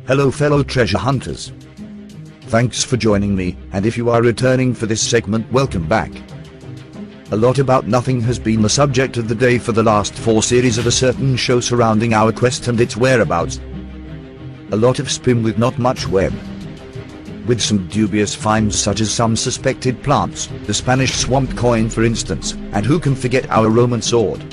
Hello fellow treasure hunters. Thanks for joining me, and if you are returning for this segment, welcome back. A lot about nothing has been the subject of the day for the last 4 series of a certain show surrounding our quest and its whereabouts. A lot of spin with not much web. With some dubious finds such as some suspected plants, the Spanish swamp coin for instance, and who can forget our Roman sword.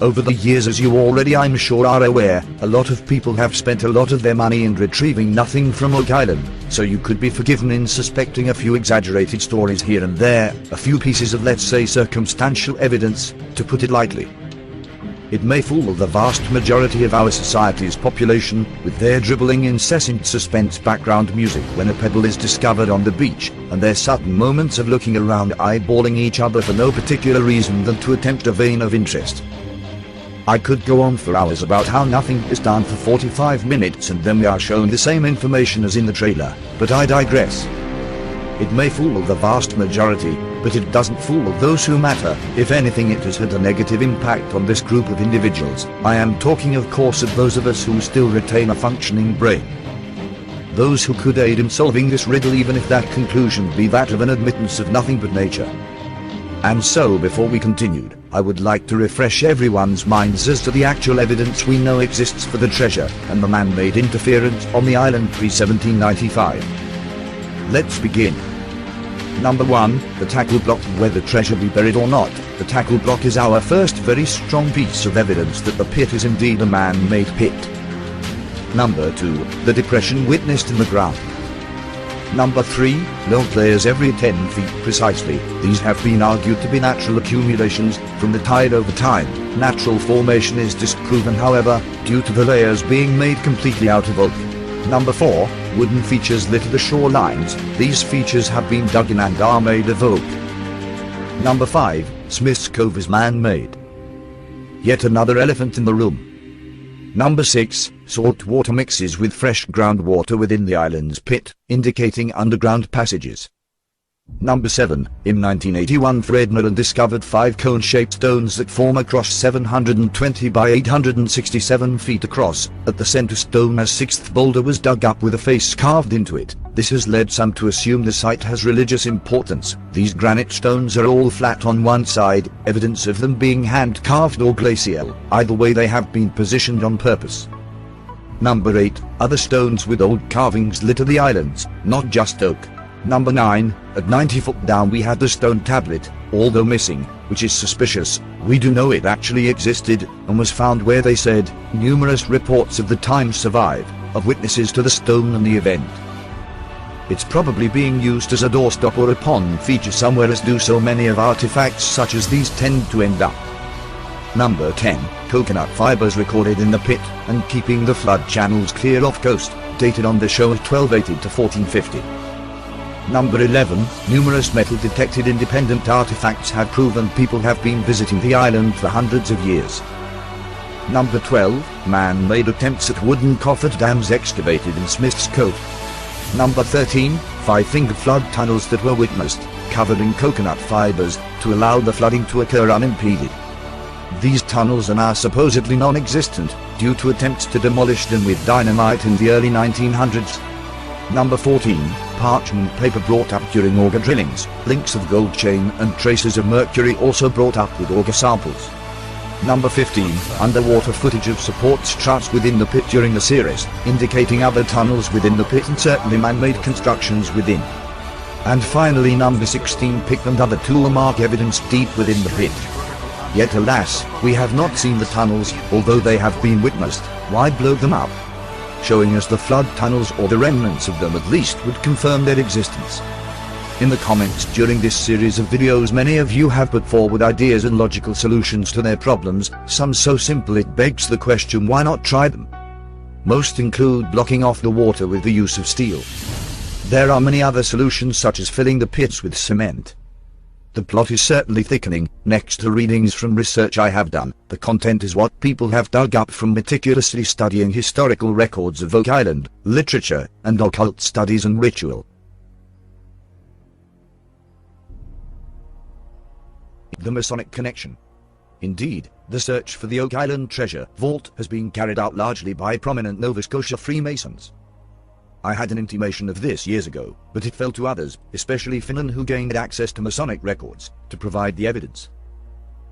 Over the years, as you already I'm sure are aware, a lot of people have spent a lot of their money in retrieving nothing from Oak Island, so you could be forgiven in suspecting a few exaggerated stories here and there, a few pieces of let's say circumstantial evidence, to put it lightly. It may fool the vast majority of our society's population with their dribbling incessant suspense background music when a pebble is discovered on the beach, and their sudden moments of looking around eyeballing each other for no particular reason than to attempt a vein of interest. I could go on for hours about how nothing is done for 45 minutes and then we are shown the same information as in the trailer, but I digress. It may fool the vast majority, but it doesn't fool those who matter. If anything, it has had a negative impact on this group of individuals. I am talking of course of those of us who still retain a functioning brain. Those who could aid in solving this riddle even if that conclusion be that of an admittance of nothing but nature. And so before we continued, I would like to refresh everyone's minds as to the actual evidence we know exists for the treasure and the man-made interference on the island pre-1795. Let's begin. Number 1, the tackle block. Whether treasure be buried or not, the tackle block is our first very strong piece of evidence that the pit is indeed a man-made pit. Number 2, the depression witnessed in the ground. Number 3, log layers every 10 feet precisely. These have been argued to be natural accumulations from the tide over time. Natural formation is disproven however, due to the layers being made completely out of oak. Number 4, wooden features litter the shorelines. These features have been dug in and are made of oak. Number 5, Smith's Cove is man-made. Yet another elephant in the room. Number 6, salt water mixes with fresh groundwater within the island's pit, indicating underground passages. Number 7, in 1981 Fred Nolan discovered 5 cone-shaped stones that form a cross 720 by 867 feet across. At the center stone a 6th boulder was dug up with a face carved into it. This has led some to assume the site has religious importance. These granite stones are all flat on one side, evidence of them being hand-carved or glacial. Either way they have been positioned on purpose. Number 8, other stones with old carvings litter the islands, not just oak. Number 9, at 90 foot down we had the stone tablet, although missing, which is suspicious. We do know it actually existed, and was found where they said, numerous reports of the time survive, of witnesses to the stone and the event. It's probably being used as a doorstop or a pond feature somewhere, as do so many of artifacts such as these tend to end up. Number 10, coconut fibers recorded in the pit, and keeping the flood channels clear off coast, dated on the show of 1280 to 1450. Number 11, numerous metal detected independent artifacts have proven people have been visiting the island for hundreds of years. Number 12, man-made attempts at wooden coffer dams excavated in Smith's Cove. Number 13, 5-finger flood tunnels that were witnessed, covered in coconut fibers, to allow the flooding to occur unimpeded. These tunnels are now supposedly non-existent, due to attempts to demolish them with dynamite in the early 1900s. Number 14, parchment paper brought up during auger drillings, links of gold chain and traces of mercury also brought up with auger samples. Number 15, underwater footage of support struts within the pit during the series, indicating other tunnels within the pit and certainly man-made constructions within. And finally number 16, pick and other tool mark evidence deep within the pit. Yet alas, we have not seen the tunnels, although they have been witnessed. Why blow them up? Showing us the flood tunnels, or the remnants of them at least, would confirm their existence. In the comments during this series of videos many of you have put forward ideas and logical solutions to their problems, some so simple it begs the question why not try them? Most include blocking off the water with the use of steel. There are many other solutions such as filling the pits with cement. The plot is certainly thickening. Next to readings from research I have done, the content is what people have dug up from meticulously studying historical records of Oak Island, literature, and occult studies and ritual. The Masonic connection. Indeed, the search for the Oak Island treasure vault has been carried out largely by prominent Nova Scotia Freemasons. I had an intimation of this years ago, but it fell to others, especially Finnan, who gained access to Masonic records, to provide the evidence.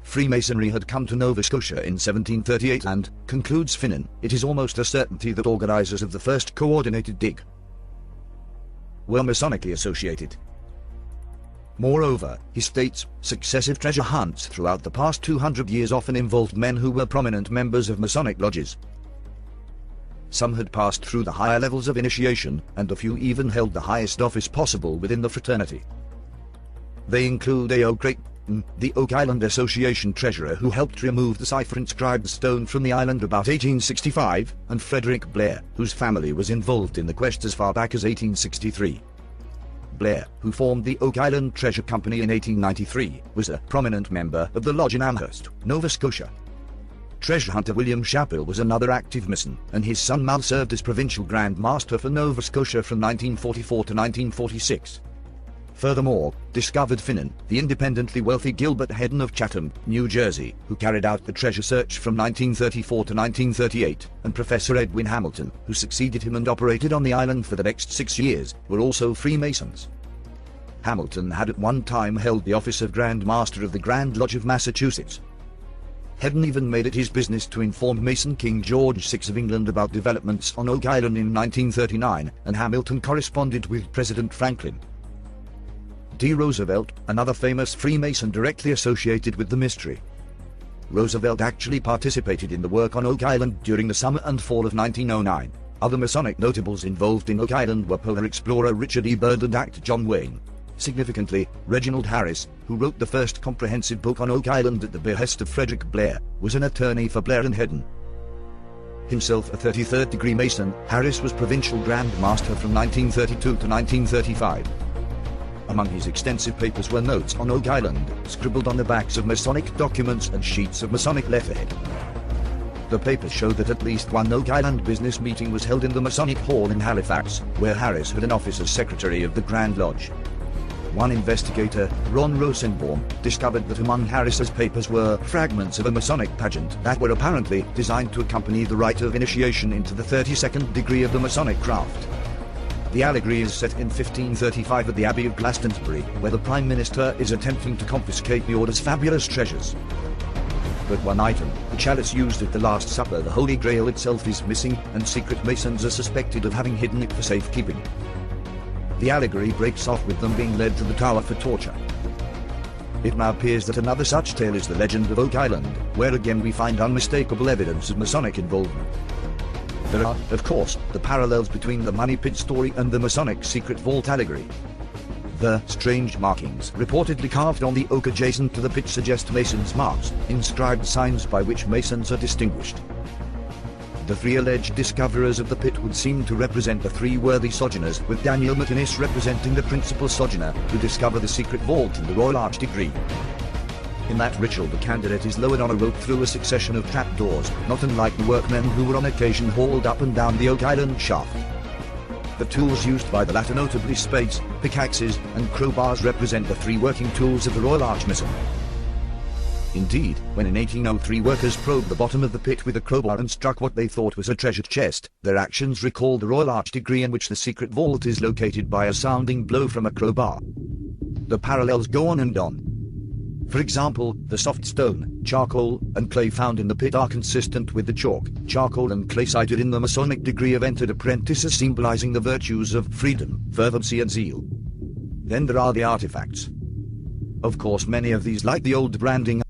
Freemasonry had come to Nova Scotia in 1738 and, concludes Finnan, it is almost a certainty that organizers of the first coordinated dig were Masonically associated. Moreover, he states, successive treasure hunts throughout the past 200 years often involved men who were prominent members of Masonic lodges. Some had passed through the higher levels of initiation, and a few even held the highest office possible within the fraternity. They include A.O. Creighton, the Oak Island Association treasurer who helped remove the cipher-inscribed stone from the island about 1865, and Frederick Blair, whose family was involved in the quest as far back as 1863. Blair, who formed the Oak Island Treasure Company in 1893, was a prominent member of the lodge in Amherst, Nova Scotia. Treasure hunter William Chappell was another active Mason, and his son Mal served as provincial Grand Master for Nova Scotia from 1944 to 1946. Furthermore, discovered Finnan, the independently wealthy Gilbert Hedden of Chatham, New Jersey, who carried out the treasure search from 1934 to 1938, and Professor Edwin Hamilton, who succeeded him and operated on the island for the next 6 years, were also Freemasons. Hamilton had at one time held the office of Grand Master of the Grand Lodge of Massachusetts. Hedden even made it his business to inform Mason King George VI of England about developments on Oak Island in 1939, and Hamilton corresponded with President Franklin D. Roosevelt, another famous Freemason directly associated with the mystery. Roosevelt actually participated in the work on Oak Island during the summer and fall of 1909. Other Masonic notables involved in Oak Island were polar explorer Richard E. Byrd and actor John Wayne. Significantly, Reginald Harris, who wrote the first comprehensive book on Oak Island at the behest of Frederick Blair, was an attorney for Blair and Hedden. Himself a 33rd degree Mason, Harris was provincial Grand Master from 1932 to 1935. Among his extensive papers were notes on Oak Island, scribbled on the backs of Masonic documents and sheets of Masonic letterhead. The papers show that at least one Oak Island business meeting was held in the Masonic Hall in Halifax, where Harris had an office as secretary of the Grand Lodge. One investigator, Ron Rosenbaum, discovered that among Harris's papers were fragments of a Masonic pageant that were apparently designed to accompany the rite of initiation into the 32nd degree of the Masonic craft. The allegory is set in 1535 at the Abbey of Glastonbury, where the Prime Minister is attempting to confiscate the Order's fabulous treasures. But one item, the chalice used at the Last Supper, the Holy Grail itself, is missing, and secret Masons are suspected of having hidden it for safekeeping. The allegory breaks off with them being led to the tower for torture. It now appears that another such tale is the legend of Oak Island, where again we find unmistakable evidence of Masonic involvement. There are, of course, the parallels between the Money Pit story and the Masonic secret vault allegory. The strange markings reportedly carved on the oak adjacent to the pit suggest Masons' marks, inscribed signs by which Masons are distinguished. The three alleged discoverers of the pit would seem to represent the three worthy sojourners, with Daniel McInnes representing the principal sojourner, who discover the secret vault in the Royal Arch degree. In that ritual, the candidate is lowered on a rope through a succession of trapdoors, not unlike the workmen who were on occasion hauled up and down the Oak Island shaft. The tools used by the latter, notably spades, pickaxes, and crowbars, represent the three working tools of the Royal Arch Mason. Indeed, when in 1803 workers probed the bottom of the pit with a crowbar and struck what they thought was a treasured chest, their actions recalled the Royal Arch degree in which the secret vault is located by a sounding blow from a crowbar. The parallels go on and on. For example, the soft stone, charcoal, and clay found in the pit are consistent with the chalk, charcoal, and clay cited in the Masonic degree of entered apprentices, symbolizing the virtues of freedom, fervency, and zeal. Then there are the artifacts. Of course, many of these, like the old branding